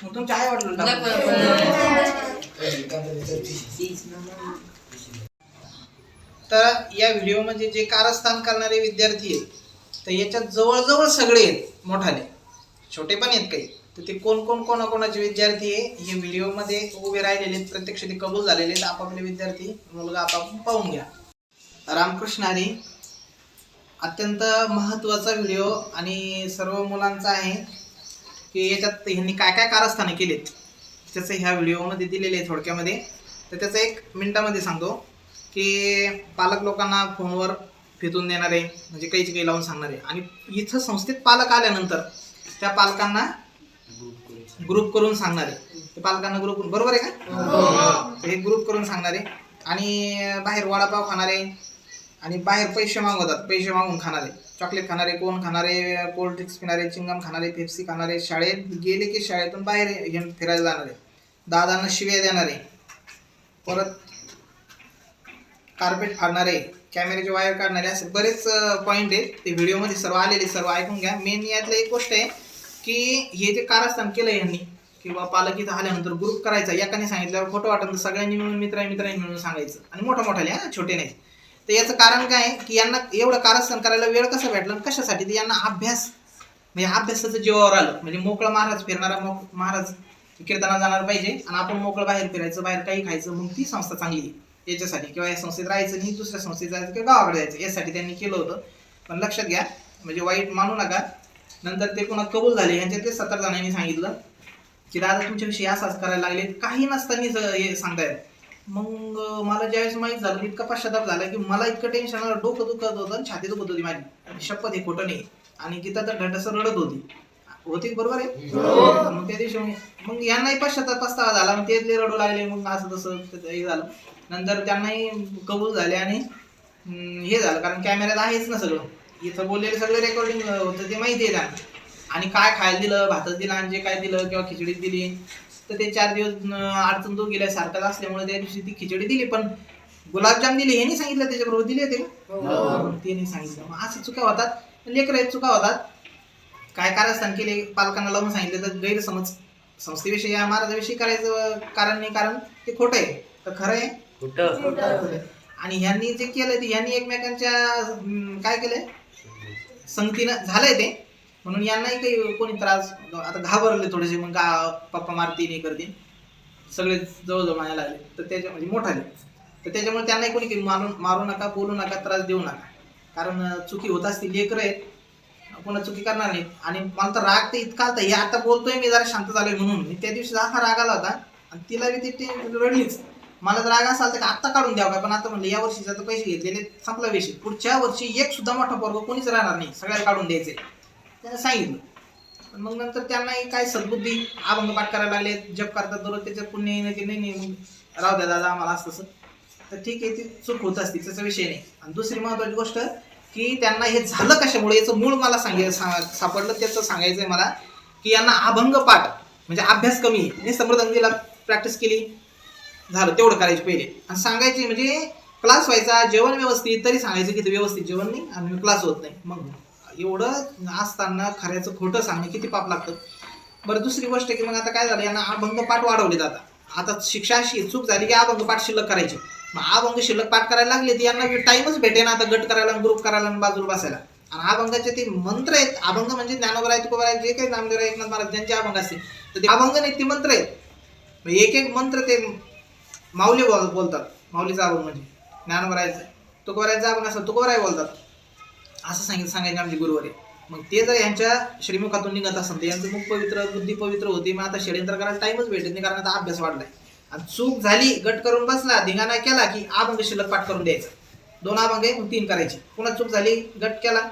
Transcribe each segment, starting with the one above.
मग तुमच्या आई वडील तर या व्हिडिओमध्ये जे कारस्थान करणारे विद्यार्थी आहेत तर याच्यात जवळजवळ सगळे आहेत मोठाले, छोटे पण आहेत काही. तर ते कोणाकोणाचे विद्यार्थी आहे हे व्हिडिओमध्ये उभे राहिलेले आहेत, प्रत्यक्ष ते कबूल झालेले आहेत. आपापले विद्यार्थी मुलगा आपापले पाहून घ्या. रामकृष्ण हरी. अत्यंत महत्त्वाचा व्हिडिओ आणि सर्व मुलांचा आहे की याच्यात ह्यांनी काय काय कारस्थाने केलेत त्याचं ह्या व्हिडिओमध्ये दिलेले आहे थोडक्यामध्ये. तर त्याचं 1 मिनिटामध्ये सांगतो की पालक लोकांना फोनवर फितून देणारे म्हणजे काही लावून सांगणारे आणि इथं संस्थेत पालक आल्यानंतर त्या पालकांना ग्रुप करून सांगणारे, ते पालकांना ग्रुप, बरोबर आहे का, हे ग्रुप करून सांगणारे. आणि बाहेर वडापाव खाणारे आणि बाहेर पैसे मागवतात, पैसे मागून खाणारे, चॉकलेट खाणारे, कोण खाणारे, कोल्ड ड्रिंक्स पिणारे, चिंगम खाणारे, पेप्सी खाणारे, शाळेत गेले की शाळेतून बाहेर घेऊन फिरायला जाणारे, दादांना शिव्या देणारे, परत कार्पेट फाडणारे, कॅमेऱ्याचे वायर काढणारे, असे बरेच पॉईंट आहेत. ते व्हिडिओमध्ये सर्व आलेले, सर्व ऐकून घ्या. मेन यातलं एक गोष्ट आहे की हे जे कारस्थान केलं यांनी किंवा पालक इथं आल्यानंतर ग्रुप करायचा, एकाने सांगितल्यावर खोटं वाटतं तर सगळ्यांनी मिळून मित्रांनी मिळून सांगायचं आणि मोठ्याले छोटे नाही. तर याचं कारण काय आहे की यांना एवढं कारस्थान करायला वेळ कसा भेटला, कशासाठी, तर यांना अभ्यास म्हणजे अभ्यासाचं जीवावर आलं. म्हणजे मोकळं महाराज फिरणारा महाराज कीर्तनाला जाणार पाहिजे आणि आपण मोकळं बाहेर फिरायचं, बाहेर काही खायचं, मग ती संस्था चांगली आहे याच्यासाठी. किंवा या संस्थेत राहायचं नाही, दुसऱ्या संस्थेत जायचं किंवा गावाकडे जायचं, यासाठी त्यांनी केलं होतं. पण लक्षात घ्या, म्हणजे वाईट मानू नका. नंतर ते पुन्हा कबूल झाले, यांच्यातले 17 जणांनी सांगितलं की दादा तुमच्याविषयी असाच करायला लागले, काही नसताना हे सांगतायत. मग मला ज्यावेळेस माहीत झालं इतका पश्चाताप झाला की मला इतकं टेन्शन आलं, डोकं दुखत होतं आणि छाती दुखत होती माझी, शपथ हे खोटं नाही. आणि गीता तर ढटसं रडत होती, बरोबर आहे. मग त्या दिवशी मग यांनाही पश्चाताप झाला, मग ते रडू लागले, मग असं तसं हे झालं. नंतर त्यांनाही कबूल झाले आणि हे झालं, कारण कॅमेऱ्यात आहेच ना सगळं, इथं बोललेलं सगळं रेकॉर्डिंग होतं, ते माहिती आहे त्यांना. आणि काय खायला दिलं, भातच दिला आणि जे काय दिलं किंवा खिचडीत दिली, तर ते 4 दिवस अडचण दूर गेल्या सारखंच असल्यामुळे त्या दिवशी ती खिचडी दिली. पण गुलाबजाम दिले हे नाही सांगितलं, त्याच्याबरोबर दिले ते ते नाही सांगितलं. मग असं चुका होतात, लेकरं चुका होतात. काय कारस्थान केले पालकांना लावून सांगितलं तर गैरसमज संस्थेविषयी या महाराजाविषयी करायचं कारण नाही, कारण ते खोटं आहे. तर खरं आहे खोटं. आणि ह्यांनी जे केलं ते ह्यांनी एकमेकांच्या काय केलंय संगतीनं झालंय ते, म्हणून यांनाही काही कोणी त्रास, आता घाबरले थोडेसे, मग पप्पा मारतील हे करतील, सगळे जवळजवळ माया लागले. तर त्याच्या म्हणजे मोठाले, तर त्याच्यामुळे त्यांनाही कोणी काही मारू नका, बोलू नका, त्रास देऊ नका, कारण चुकी होत असतील, लेकरं आहेत, पुन्हा चुकी करणार नाही. आणि मला तर राग तर इतका आलता, हे आता बोलतोय मी जरा शांत झालोय म्हणून, मी त्या दिवशी असा राग आला होता आणि तिला बी ते रडलीच. मला तर राग असा आलता की आत्ता काढून द्यावं काय, पण आता म्हणलं या वर्षीचा तर पैसे घेतलेले संपला विषय, पुढच्या वर्षी एक सुद्धा मोठा पोरगा कोणीच राहणार नाही, सगळ्याला काढून द्यायचे त्यांना सांगितलं. पण मग नंतर त्यांनाही काय सद्बुद्धी, अभंग पाठ करायला लागले, जप करतात दररोज, त्याच्यात पुण्य येणं की नाही, मग राहू द्या दादा आम्हाला असं तसं, तर ठीक आहे, ती चूक होत असते, त्याचा विषय नाही. आणि दुसरी महत्वाची गोष्ट की त्यांना हे झालं कशामुळे याचं मूळ मला सापडलं, त्याचं सांगायचंय मला की यांना अभंग पाठ म्हणजे अभ्यास कमी आहे, समृद्धांगीला प्रॅक्टिस केली झालं तेवढं करायचं पहिले, आणि सांगायची म्हणजे क्लास व्हायचा, जेवण व्यवस्थित, तरी सांगायचं की ते व्यवस्थित जेवण नाही आणि क्लास होत नाही. मग एवढं असताना खऱ्याचं खोटं सांगणे किती पाप लागतं. बरं, दुसरी गोष्ट की मग आता काय झालं, यांना अभंग पाठ वाढवले जातात. आता शिक्षा अशी चूक झाली की अभंग पाठ शिल्लक करायचे, मग अभंग शिल्लक पाठ करायला लागले तर यांना टाइमच भेटे ना आता गट करायला, ग्रुप करायला आणि बाजूला बसायला. आणि अभंगाचे ते मंत्र आहेत, अभंग म्हणजे ज्ञानोबा तुकोबा जे काही नामदेव एकनाथ महाराज ज्यांचे अभंग असते तर ते अभंग नाही, ते मंत्र आहेत. एक एक मंत्र ते माऊली बोलतात, माऊलीचा अभंग म्हणजे ज्ञानोबरायचं, तुकोबरायचं अभंग असं तुकोबराय बोलतात, असं सांगायचे आमचे गुरुवारी. मग ते जर यांच्या श्रीमुखातून निघत असेल तर यांचं मुख पवित्र, बुद्धी पवित्र होती. मग आता षडयंत्र करायला टाइमच भेटत नाही, कारण आता अभ्यास वाढलाय. आणि चूक झाली, गट करून बसला, धिंगाणा केला की अभंग शिल्लक पाठ करून द्यायचा, 2 अभंग आहे मग 3 करायचे, पुन्हा चूक झाली, गट केला,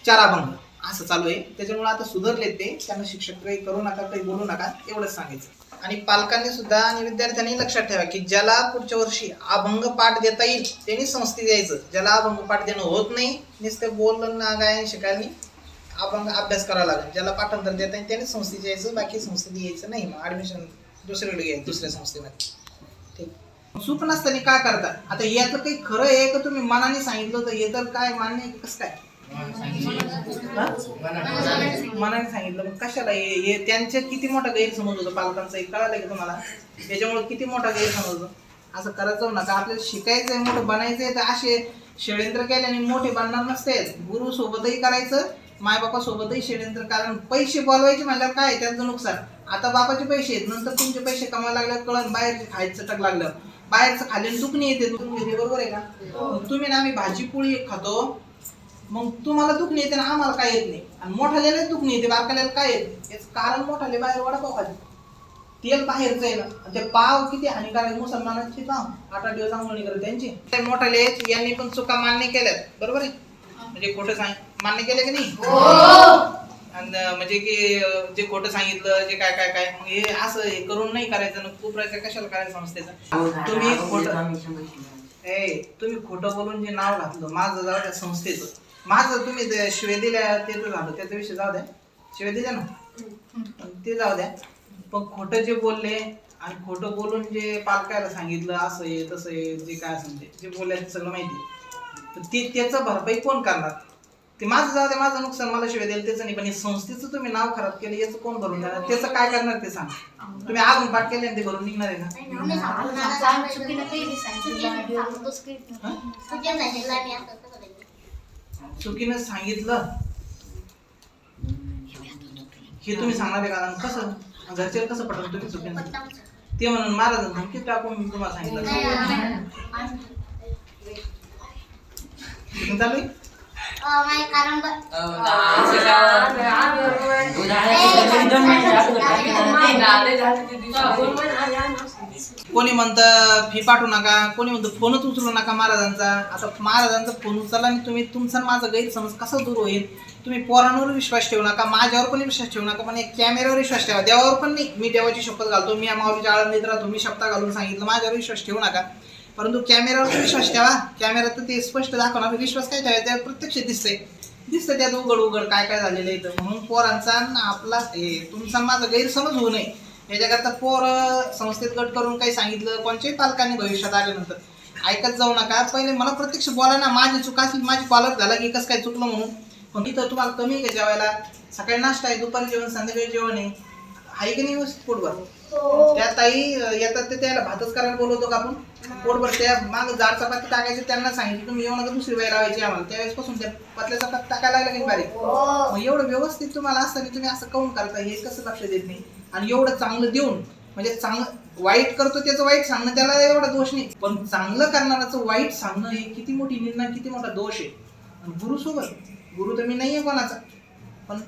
4 अभंग, असं चालू आहे. त्याच्यामुळे आता सुधारले ते, त्यांना शिक्षक काही करू नका, काही बोलू नका, एवढंच सांगायचं. आणि पालकांनी सुद्धा आणि विद्यार्थ्यांनी लक्षात ठेवा की ज्याला पुढच्या वर्षी अभंग पाठ देता येईल त्यांनी संस्थेत यायचं, ज्याला अभंग पाठ देणं होत नाही, नुसतं बोलणं ना गायन शिकायला अभंग अभ्यास करावा लागेल, ज्याला पाठांतर देता येईल त्यांनी संस्थेत यायचं, बाकी संस्थेत यायचं नाही. मग ऍडमिशन दुसरीकडे घ्यायचं, दुसऱ्या संस्थेमध्ये. ठीक, चूक नसताना काय करता. आता याचं काही खरं आहे का तुम्ही मनाने सांगितलं तर हे तर काय मान्य कसं काय, मनाने सांगितलं. मग कशाला हे त्यांच्या किती मोठा गैरसमज होतो पालकांचा, एक कळालं की तुम्हाला? त्याच्यामुळे किती मोठा गैरसमज होतो. असं करत जाऊ नका. आपल्याला शिकायचंय, मोठं बनायचंय, तर असे षड्यंत्र केल्याने मोठे बनणार नसते. गुरु सोबतही करायचं, मायबापा सोबतही षड्यंत्र. कारण पैसे बोलवायचे म्हणल्यावर काय त्यांचं नुकसान. आता बापाचे पैसे आहेत, नंतर तुमचे पैसे कमायला लागल्यावर कळण बाहेरचे खायचं चटक लागल्यावर. बाहेरचं खाल्ल्याने दुखणी येते, दुखून घेते, बरोबर आहे का? तुम्ही ना, आम्ही भाजी पोळी खातो, मग तुम्हाला दुखणी येते ना, आम्हाला काय येत नाही. आणि मोठाल्याला दुखणी येते, बारकाल्याला काय येते? याचं कारण मोठाले बाहेर वडापाव खाते, तेल बाहेरचं आहे ना. ते पाव किती हानिकारक, मुसलमानांचे पाव 8 दिवस आंघोळ नाही करत त्यांची. मोठाले यांनी पण चुका मान्य केल्यात, बरोबर आहे? म्हणजे खोटं मान्य केलं की नाही? आणि म्हणजे की जे खोटं सांगितलं, जे काय काय काय, मग हे असं हे करून नाही करायचं ना. खूप कशाला करायचं संस्थेचं? तुम्ही खोटं बोलून जे नाव घातलं, माझं जाऊ द्या संस्थेचं, माझं तुम्ही शिव्या दिल्या ते तर झालं, त्याचा विषय जाऊ द्या. शिव्या दिल्या ना ते जाऊ द्या. पण खोटं जे बोलले आणि खोटं बोलून जे पालकाला सांगितलं, असं आहे तसं आहे, जे काय असेल जे बोलायचं सगळं माहिती, तर ते त्याचं भरपाई कोण करणार? ते माझं जाऊ दे, माझं नुकसान, मला शिवाय द्यायला त्याचं नाही. पण हे संस्थेचं तुम्ही नाव खराब केलं, याचं कोण भरून देणार? त्याचं काय करणार ते सांग. तुम्ही आगून पाठ केले आणि ते भरून निघणार आहे ना? चुकीनं सांगितलं हे तुम्ही सांगणार आहे का? कसं घरचे कसं पटलं तुम्ही चुकीनं? ते म्हणून महाराज धमकी टाकून मी तुम्हाला सांगितलं चालू. कोणी म्हणतं फी पाठवू नका, कोणी म्हणतं फोनच उचलू नका महाराजांचा. आता महाराजांचा फोन उचलला आणि तुम्ही तुमचा माझा गैरसमज कसा दूर होईल? तुम्ही पोरांवर विश्वास ठेवू नका, माझ्यावर पण विश्वास ठेवू नका, पण एक कॅमेऱ्यावर विश्वास ठेवा. देवावर पण नाही. मी देवाची शपथ घालतो, मी या माऊलीच्या आळंदीत राहतो, मी शपथ घालून सांगितलं, माझ्यावर विश्वास ठेवू नका. परंतु कॅमेऱ्यावर विश्वास ठेवा. कॅमेऱ्यात ते स्पष्ट दाखवणार, विश्वास काय ठेवायचा? त्यावर प्रत्यक्ष दिसतंय त्यात उघड काय काय झालेलं आहे. म्हणून पोरांचा आपला तुमचा माझा गैरसमज होऊ नये याच्याकरता पोर संस्थेत गट करून काही सांगितलं, कोणत्याही पालकांनी भविष्यात आल्यानंतर ऐकत जाऊ नका. पहिले मला प्रत्यक्ष बोला ना, माझी चुका असेल, माझी पालक झाला की कसं काय चुकलं म्हणून. पण तिथं तुम्हाला कमी आहे का जेवायला? सकाळी नाश्ता आहे, दुपारी जेवण, संध्याकाळी जेवण आहे की नाही व्यवस्थित पोटभर? त्या ताई येतात ते त्याला भातच करायला बोलवतो का आपण पोटभर? त्या मागं जाड चपाती टाकायची, त्यांना सांगितलं तुम्ही येऊ नका, दुसरी वेळ लावायची आम्हाला. त्यावेळेस पासून त्या पतल्या चपाती टाकायला लागला की बारीक. मग एवढं व्यवस्थित तुम्हाला असतं की तुम्ही असं काऊन करता, हे कसं लक्ष देत नाही? आणि एवढं चांगलं देऊन, म्हणजे चांगलं वाईट करतो त्याचं वाईट सांगणं, त्याला एवढा दोष नाही. पण चांगलं करणाराचं वाईट सांगणं हे किती मोठी निर्णय, किती मोठा दोष आहे. गुरु सोबत, गुरु तर मी नाही आहे कोणाचा, पण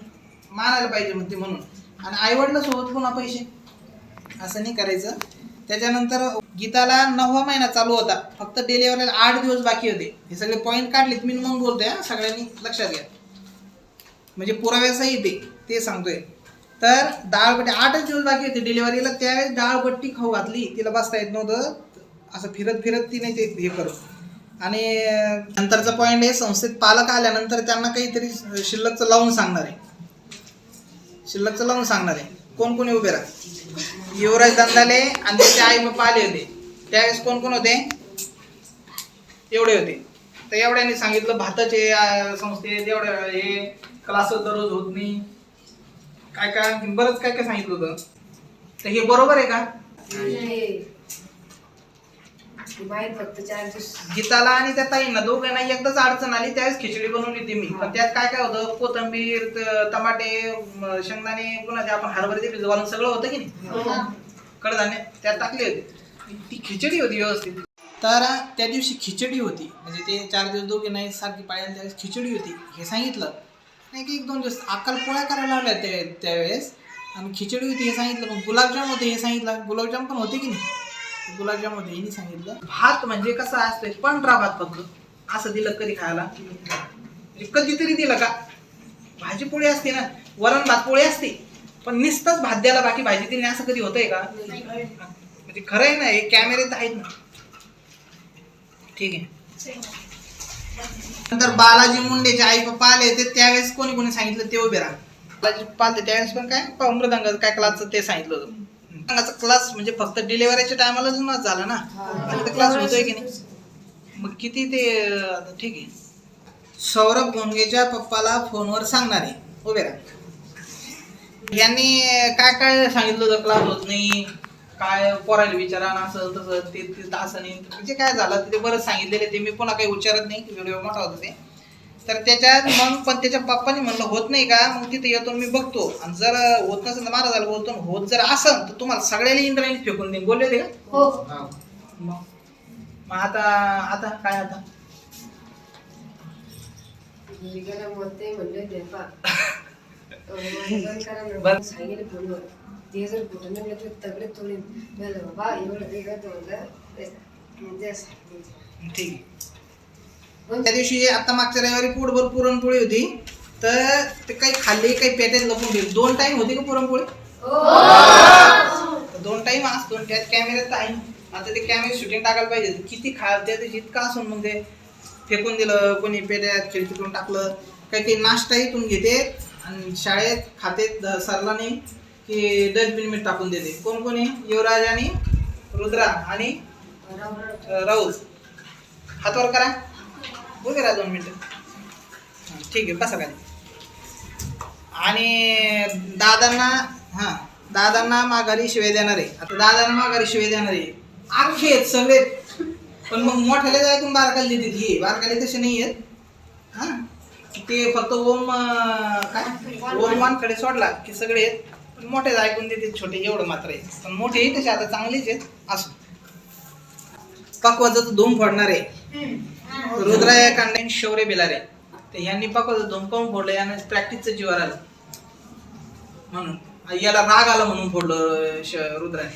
मानायला पाहिजे म्हणते म्हणून. आणि आईवडिला सोबत पुन्हा पैसे, असं नाही करायचं. त्याच्यानंतर गीताला 9वा महिना चालू होता, फक्त डिलिव्हरीला 8 दिवस बाकी होते. हे सगळे पॉईंट काढलेत मी, मग बोलतोय, सगळ्यांनी लक्षात घ्या. म्हणजे पुराव्यासही ते सांगतोय. तर डाळबट्टी 8च दिवस बाकी होते डिलिव्हरीला, त्यावेळेस डाळबट्टी खाऊ घातली, तिला बसता येत नव्हतं, असं फिरत फिरत तिने ते हे करत. आणि नंतरचा पॉईंट आहे, संस्थेत पालक आल्यानंतर त्यांना काहीतरी शिल्लकचं लावून सांगणार आहे. शिल्लकचं लावून सांगणार आहे. कोण कोणी उभे राहा? युवराज दंदाले आणि त्याचे आई बाप्पा आले होते. त्यावेळेस कोण कोण होते? एवढे होते. तर एवढ्याने सांगितलं भाताचे संस्थेत एवढ्या हे क्लास दररोज होत नाही, काय काय बरंच काय काय सांगितलं होतं. तर हे बरोबर आहे का? गीताला आणि त्या ताईंना दोघांना एकदाच अडचण आली, त्यावेळेस खिचडी बनवली होती मी. पण त्यात काय काय होतं? कोथिंबीर, टमाटे, शेंगदाणे, पुन्हा आपण हरभरे भिजू घालून सगळं होतं की नाही, कडधान्य त्यात टाकले होते. ती खिचडी होती व्यवस्थित. तर त्या दिवशी खिचडी होती, म्हणजे ते 4 दिवस दोघे नाही सारखी पाळ्या, त्यावेळेस खिचडी होती हे सांगितलं नाही की 1-2 दिवस अक्कल पोळ्या करायला लावल्या त्यावेळेस, आणि खिचडी होती हे सांगितलं. पण गुलाबजाम होते हे सांगितलं. गुलाबजाम पण होते की नाही? गुलाबजाम मध्ये हिने सांगितलं. भात म्हणजे कसा असतोय? पांढरा भात फक्त असं दिलं कधी खायला? म्हणजे कधीतरी दिलं का? भाजी पोळी असते ना, वरण भात पोळी असते, पण नुसतंच भात द्यायला बाकी भाजी दिली असं कधी होतंय का? म्हणजे खरं आहे ना, हे कॅमेरे तर आहेत ना. ठीक आहे. नंतर बालाजी मुंडेचे आई पप्पा आले होते, त्यावेळेस कोणी कोणी सांगितलं ते उभे राहा. बालाजी पालते त्यावेळेस पण काय मृदंगाचं काय क्लासचं ते सांगितलं होतं. क्लास म्हणजे फक्त डिलिव्हरीच्या टायमालाच झाला ना, क्लास होतोय की नाही? मग किती ते ठीक आहे. सौरभ घोंगेच्या पप्पाला फोनवर सांगणारे उभे राहा. यांनी काय काय सांगितलं होतं, क्लास होत नाही, काय पोरायला विचारा असं तसं ते असं नाही, म्हणजे काय झालं ते बरंच सांगितलेलं. ते मी पुन्हा काही विचारत नाही, व्हिडिओ मोठा होता ते. तर त्याच्यात मग पण त्याच्या पप्पानी म्हणलं होत नाही का, मग तिथे येतो मी बघतो, आणि जर होत नसेल तर मला झालं बोलतो, होत जर असेल तर तुम्हाला सगळ्याला इंटरनेट फेकून देईन. बोलले होते का? हो. मग आता काय आता ठीक. त्या दिवशी आता मागच्या रविवारी पोटभर पुरणपोळी होती, तर ते काही खाल्ली काही पेट्यात लपून ठेवली. 2 टाइम होती का पुरणपोळी? 2 टाइम असतो. त्यात कॅमेऱ्यात आहे. आता ते कॅमेरे शूटिंग टाकायला पाहिजे. किती त्या दिवशी इतकं असून मग ते फेकून दिलं, कोणी पेट्यात खिडकीतून टाकलं. काही काही नाश्ता इथून घेते आणि शाळेत खाते, सरला नाही की डस्टबिन मीठ टाकून देते. कोण कोणी? युवराज आणि रुद्रा आणि राऊत. हातवर करा, उभे राहा 2 मिनिटं. ठीक आहे, बसा खाली. आणि दादांना माघारी शिवाय देणार आहे. आता दादांना माघारी शिवाय देणार आहे अख्खे सगळे. पण मग मोठ्याला जायतून बारकाली देते. हे बारकाली तसे नाही आहेत. हा, ते फक्त ओम वानकडे सोडला की सगळे आहेत. पण मोठे ऐकून देते, छोटे एवढं मात्र आहे. पण मोठे तसे आता चांगलेच आहेत. असं पकवाचं धूम फोडणार आहे रुद्रा या कांडे शौर्य बिलारे. ते यांनी पकवाचं धूम काऊन फोडलं, यानं प्रॅक्टिसचं जीवावर आलं म्हणून. याला राग आला म्हणून फोडलं रुद्राने.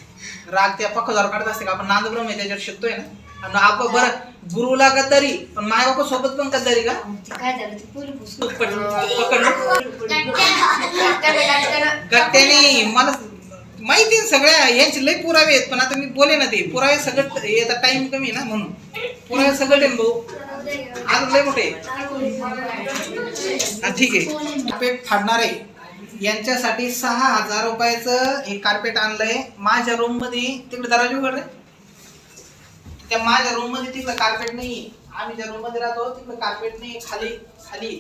राग त्या पकवावर काढत असते का आपण? नांदब्रह्म आहे त्याच्यावर शिकतोय ना. आणि आपण बरं गुरुला गद्दारी, पण माय बापा सोबत पण गद्दारी का? गट्ट्याने मला माहिती सगळ्या यांचे लय पुरावे आहेत, पण आता मी बोले ना ते पुरावे सगळं येतात. टाइम कमी ना म्हणून पुरावे सगळं टेन भाऊ आज लय मोठे. ठीक आहे. कार्पेट फाडणार आहे यांच्यासाठी 6,000 रुपयाचं हे कार्पेट आणलंय. माझ्या रूम मध्ये तिकडे दरवाजा उघड रे. त्या माझ्या रूम मध्ये तिकडे कार्पेट नाही. आम्ही ज्या रूम मध्ये राहतो तिकडे कार्पेट नाही. खाली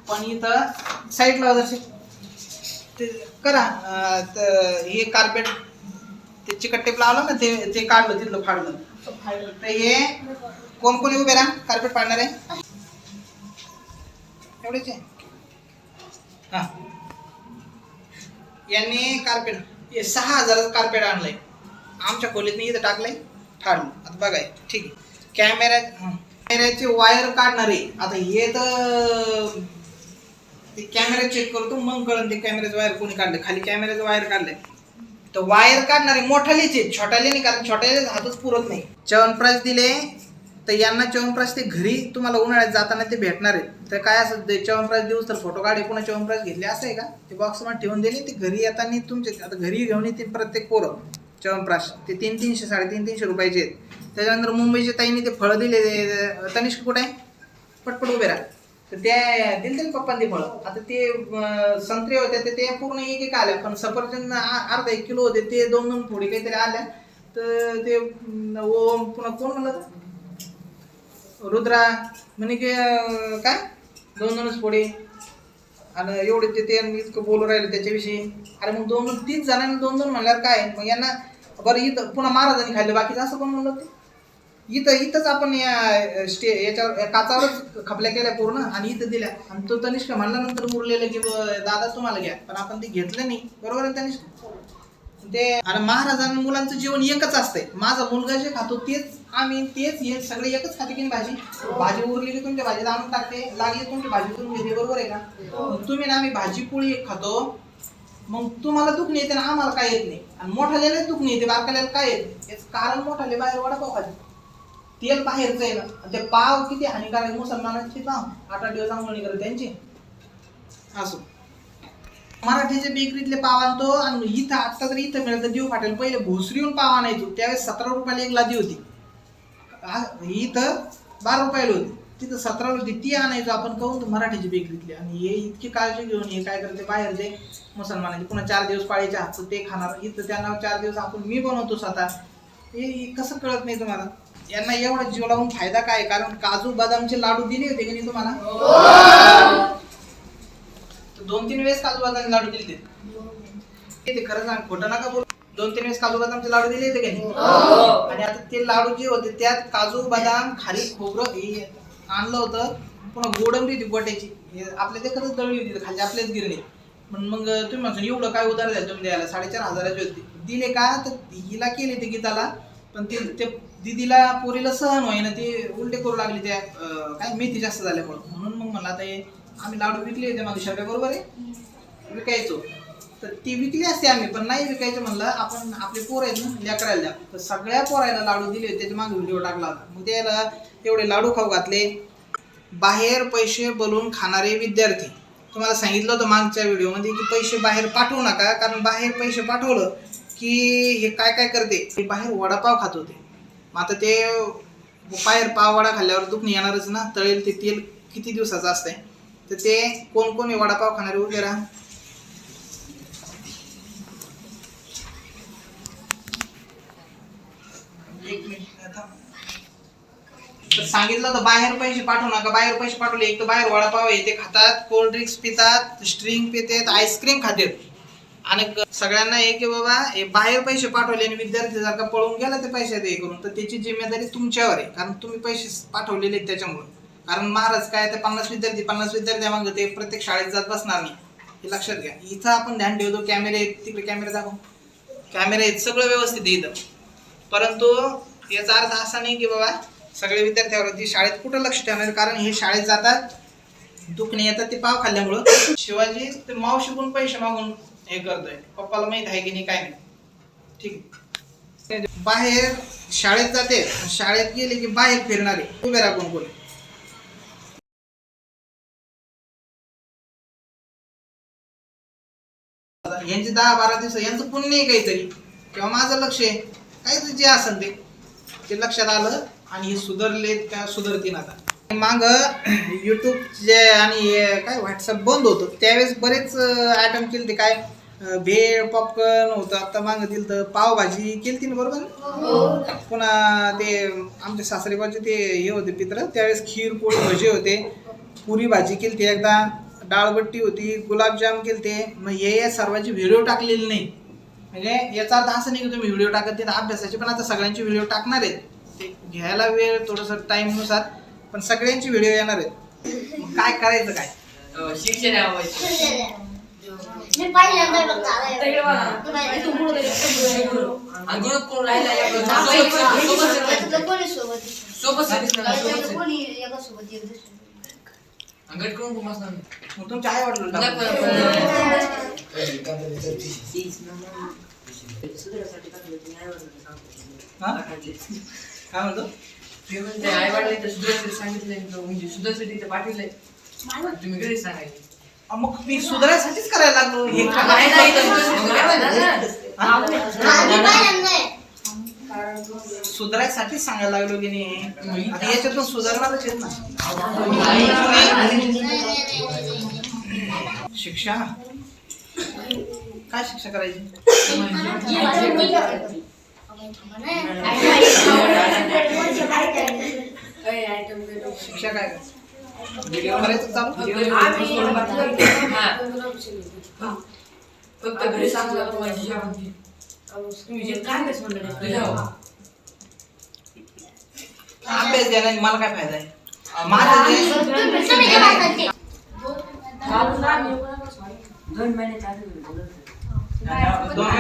पण इथं साईडला ते करा. हे कार्पेट ते चिकट टेप लावलं ना, ते काढलं तिथलं फाडलं. तर हे कोण कोणी उभे राहा, कार्पेट पाडणार आहे एवढेच आहे. हा, यांनी कार्पेट 6,000 कार्पेट आणलंय. आमच्या खोलीत नाही, इथं टाकलंय, फाडलं. आता बघाय ठीक आहे. कॅमेऱ्याचे वायर काढणार आहे. आता हे तर ते कॅमेरा चेक करतो मग कळलं ते कॅमेऱ्याचं वायर कोणी काढलं. खाली कॅमेऱ्याचं वायर काढलंय. तर वायर काढणारे मोठालेच आहेत, छोट्याले नाही, कारण छोट्याले हातच पुरत नाही. च्यवनप्राश दिले तर यांना च्यवनप्राश ते घरी तुम्हाला उन्हाळ्यात जाताना ते भेटणार आहे. तर काय असं च्यवनप्राश देऊस तर फोटो काढे पुन्हा च्यवनप्राश घेतले असं आहे का? ते बॉक्स मध्ये ठेवून दिले, ते घरी येताना तुमचे आता घरी घेऊन येतील प्रत्येक पोरं च्यवनप्राश. ते 300, 350 रुपयाचे आहेत. त्याच्यानंतर मुंबईच्या ताईंनी ते फळं दिले. तनिष्क कुठे आहे? पटपट उभे राहा. तर त्या दिले पप्पांनी फळं. आता ते संत्रे होते ते पूर्ण एक आल्या, पण सफरचंद अर्धा 1 किलो होते ते 2 थोडी काहीतरी आल्या. तर ते ओम पुन्हा कोण म्हणलं रुद्रा म्हणे की काय 2 फोडे आणि एवढे ते इतकं बोलू राहिले त्याच्याविषयी. अरे मग 2-3 जणांनी 2 म्हणल्यावर काय? मग यांना बरं इथं पुन्हा महाराजांनी खाल्ले बाकीचं असं कोण म्हणलं ते? इथंच आपण याच्यावर काचावरच खपल्या केल्या पूर्ण आणि इथं दिल्या. आणि तो तनिष्क म्हणल्यानंतर उरलेलं की दादा तुम्हाला घ्या, पण आपण ते घेतलं नाही. बरोबर आहे तनिष्क? ते आणि महाराजांना मुलांचं जीवन एकच असतंय. माझा मुलगा जे खातो तेच आम्ही तेच हे सगळे एकच खाते की भाजी उरली की तुमच्या भाजीत आणून टाकते, लागली तुमच्या भाजीतून घेते. बरोबर आहे का? तुम्ही ना आम्ही भाजी पोळी खातो, मग तुम्हाला दुख नाही येते ना, आम्हाला काय येत नाही. आणि मोठाल्याला दुख नाही येते, बारकाल्याला काय येते? याचं कारण मोठाले बाहेर वडापाव खाते, तेल बाहेरचं आहे ना. ते पाव किती हानिकारक मुसलमानांचे पाव 8 दिवस आंघोळी करत त्यांची. असो मराठीच्या बेकरीतले पाव आणतो आणि इथं आत्ता जर इथं मिळतं जीव फाटेल. पहिले भोसरीहून पाव आणायचो त्यावेळेस 17 रुपयाला 1 लादी होती. इथं 12 रुपयाला होती, तिथं 17 होती. ती आणायचो आपण कहून मराठीची बेकरीतली. आणि हे इतकी काळजी घेऊन हे काय करते बाहेरचे मुसलमानाचे. पुन्हा 4 दिवस पाळीच्या हातचं ते खाणार. इथं त्यांना 4 दिवस आपण मी बनवतो स्वतः. हे कसं कळत नाही तुम्हाला? यांना एवढा जीव लावून फायदा काय? कारण काजू बदामचे लाडू दिले होते की नाही तुम्हाला? 2-3 वेळेस काजू बदामचे लाडू दिले ते खरं सांग, खोटं नका बोलू. 2-3 वेळेस काजू बदामचे लाडू दिले होते की नाही? आणि आता ते लाडू जे होते त्यात काजू बदाम खाली खोबरं हे आणलं होतं, पुन्हा गोडंबी होती गोट्याची, आपल्या ते खरंच दळली होती खाली आपल्याच गिरणीत. मग तुम्ही म्हणता एवढं काय उधार द्या तुम्ही द्यायला? 4,500 होते दिले का? तर हिला केले ते गीताला, पण ते दिदीला पोरीला सहन होईना, ते उलटे करू लागले त्या काय मेथी जास्त झाल्यामुळे. म्हणून मग मला आता आम्ही लाडू विकले होते माझ्या शब्दा बरोबर आहे, विकायचो तर ती विकली असते आम्ही, पण नाही विकायचं म्हणलं आपण आपले पोर आहेत ना लेकरायला द्या. तर सगळ्या पोरायला लाडू दिले होते, त्याच्या मागे व्हिडिओ टाकला होता. मग त्याला एवढे लाडू खाऊ घातले. बाहेर पैसे बोलून खाणारे विद्यार्थी, तुम्हाला सांगितलं होतं मागच्या व्हिडिओमध्ये की पैसे बाहेर पाठवू नका, कारण बाहेर पैसे पाठवलं की हे काय काय करते, ते बाहेर वडापाव खात होते. मग आता ते बाहेर पाव वडा खाल्ल्यावर दुखणी येणारच ना, तळेल ते तेल किती दिवसाचं असतंय. तर ते कोण कोण वडापाव खाणारे उभे राहा. तर सांगितलं होतं बाहेर पैसे पाठवू नका. बाहेर पैसे पाठवले एक तर बाहेर वडापाव आहे ते खातात, कोल्ड ड्रिंक्स पितात, स्ट्रिंग पितात, आईस्क्रीम खातात. आणि सगळ्यांना एक की बाबा हे बाहेर पैसे पाठवले आणि विद्यार्थी जर का पळून गेला ते पैसे हे करून, तर त्याची जिम्मेदारी तुमच्यावर आहे, कारण तुम्ही पैसे पाठवलेले आहेत त्याच्यामुळे. कारण महाराज काय ते 50 विद्यार्थी मागं ते प्रत्येक शाळेत जात बसणार नाही, हे लक्षात घ्या. इथं आपण ध्यान ठेवतो, कॅमेरे आहेत तिकडे, कॅमेरे दाखव, कॅमेरे आहेत, सगळं व्यवस्थित आहे इथं. परंतु याचा अर्थ असा नाही की बाबा सगळे विद्यार्थ्यावरती शाळेत कुठं लक्ष ठेवणार, कारण हे शाळेत जातात दुखणे येतात ते पाव खाल्ल्यामुळं. शिवाजी ते मावशीकडून पैसे मागून हे करतोय, पप्पाला माहित आहे की नाही काय नाही. ठीक, बाहेर शाळेत जाते, शाळेत गेले की बाहेर फिरणारे उभे राखून कोणी. यांचे 10-12 दिवस यांचं पुण्य आहे काहीतरी, किंवा माझं लक्ष आहे काहीतरी जे असेल ते लक्षात आलं आणि हे सुधारलेत का सुधारतील आता. माग युट्यूब जे आणि काय व्हॉट्सअप बंद होतं त्यावेळेस बरेच आयटम केले ते, काय भेळ पॉपकॉर्न होतं, आता मागं दिलं तर पावभाजी केली ना बरोबर. पुन्हा ते आमच्या सासरेबाचे ते हे होते पित्र, त्यावेळेस खीर पोळी भजी होते, पुरी भाजी केली एकदा, डाळबट्टी होती, गुलाबजाम केलते. मग हे सर्वांची व्हिडिओ टाकलेली नाही, म्हणजे याचा अर्थ असं नाही की तुम्ही व्हिडिओ टाकत ते अभ्यासाचे, पण आता सगळ्यांची व्हिडिओ टाकणार आहेत. ते घ्यायला वेळ थोडंसं टाईमनुसार, पण सगळ्यांची व्हिडिओ येणार आहेत. मग काय करायचं काय? शिक्षण तुमच्या आई वडील काय म्हणतो? आई वडिलांनी सुधारसाठी सांगितलं, म्हणजे सुधारसाठी पाठवलंय, तुम्ही घरी सांगायचं. मग मी सुधारायसाठीच करायला लागलो हे. सुधारायसाठीच सांगायला लागलो की नाही, आता याच्यातून सुधारणारच आहेत ना. शिक्षा काय शिक्षा करायची? शिक्षा काय व्हिडिओ करायचं चालू, फक्त घरी सांगलं तुम्ही जे काय अभ्यास द्यायला मला काय फायदा आहे? माझं 2 महिने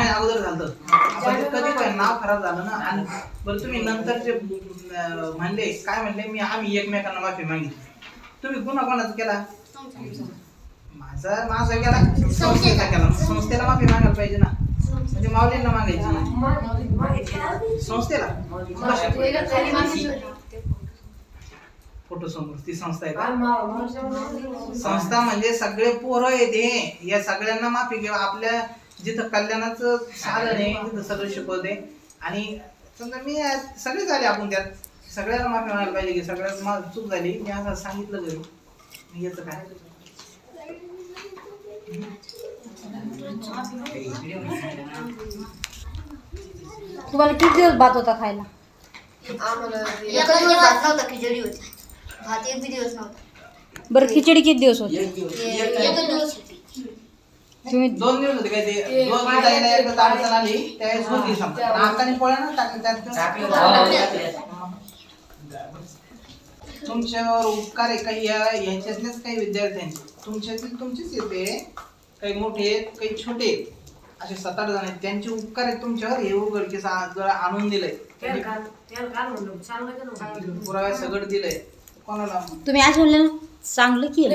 अगोदर झालं, कधी काय नाव खराब झालं ना. आणि बरं तुम्ही नंतर जे म्हणले काय म्हणले, आम्ही एकमेकांना माफी मागितली, तुम्ही गुन्हा कोणाचा केला? माझा केला, संस्थेचा केला. संस्थेला माफी मागायला पाहिजे ना, म्हणजे माऊलींना मागायची संस्थेला. फोटो समोर ती संस्था आहे का? संस्था म्हणजे सगळे पोरं येते, या सगळ्यांना माफी घ्या. आपल्या जिथं कल्याणाचं साधन आहे तिथं सगळं शिकवते. आणि समजा मी सगळे झाले, आपण त्यात सगळ्यांना माफी मागायला पाहिजे की सगळ्यात चूक झाली, मी असं सांगितलं घरी, याचं काय? तुम्हाला किती दिवस भात होता खायला? आम्हाला एकच दिवस भात नव्हता, खिचडी होती. भात एक बी दिवस नव्हता. बरं खिचडी किती दिवस होती? एकच दिवस होती. तुम्ही 2 दिवस होते काय ते रोज जायला एकदा अडचण आली त्यावेळेस होती समजा आकाने पोळ्या ना टाकले तुमच्यावर उपकार आहे काही ह्याच्यातलेच काही विद्यार्थ्यांचे तुमच्यातील तुमचेच येते काही मोठे आहेत काही छोटे आहेत असे 7-8 जण आहेत त्यांचे उपकार आहेत तुमच्यावर हे उघडकीस जरा आणून दिलंय पुराव्या सगळं दिलंय कोणाला तुम्ही आज म्हणलं ना, चांगलं केलं.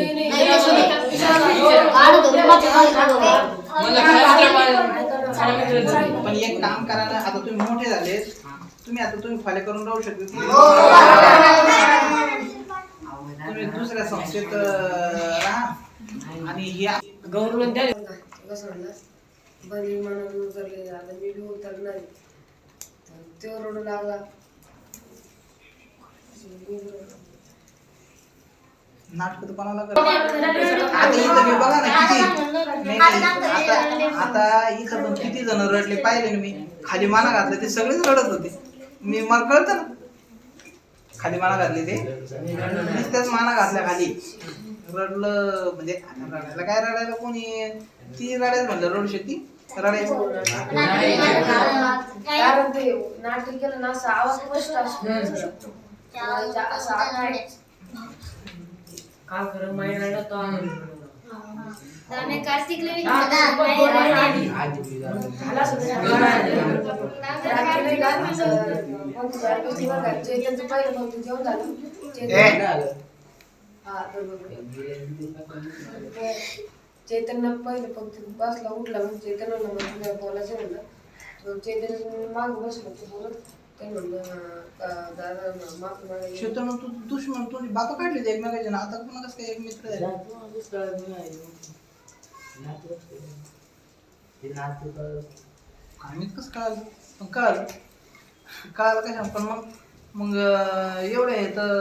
पण एक काम करा ना आता तुम्ही मोठे झाले तुम्ही फॉलो करून राहू शकता तुम्ही दुसऱ्या संस्थेत राहा आणि हे गव्हर्नमेंट द्या कसं म्हणलं बनी म्हणून उतरले आता मी बी उतरणार तो रोड लागला नाटक कोणाला आता इथं मी बघा ना किती आता इथं पण किती जण रडले पाहिले ना मी खाली माना घातले ते सगळेच रडत होते मला कळतं ना खाली माना घातले ते नुसत्याच माना घातल्या खाली रडलं म्हणजे रडायला काय रडायला कोणी ती रडायच म्हणलं रडू शकती रडायचं कारण ते नाटक केलं ना असा आवाज स्पष्ट असतो काम खरं महिन्याला तो कार्तिकला चैतनचं पहिलं फक्त जेवण झालं चैतन्य पहिलं फक्त बसला उठला म्हणजे चैतन्य बोलायचं म्हणलं चैतन्य माग बसलो बोलत ते म्हणलं दादा माफी मागायची शेतन तू दुश्मन तुझी बापा काढली ते एकमेकाचे ना आता पुन्हा कसं काय एक मित्र आहे आम्हीच कसं कळालं पण कळालं काय पण मग एवढं आहे तर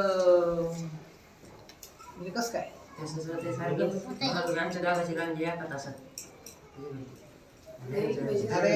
म्हणजे कसं काय आमच्या गावाची गांधी एका तासात अरे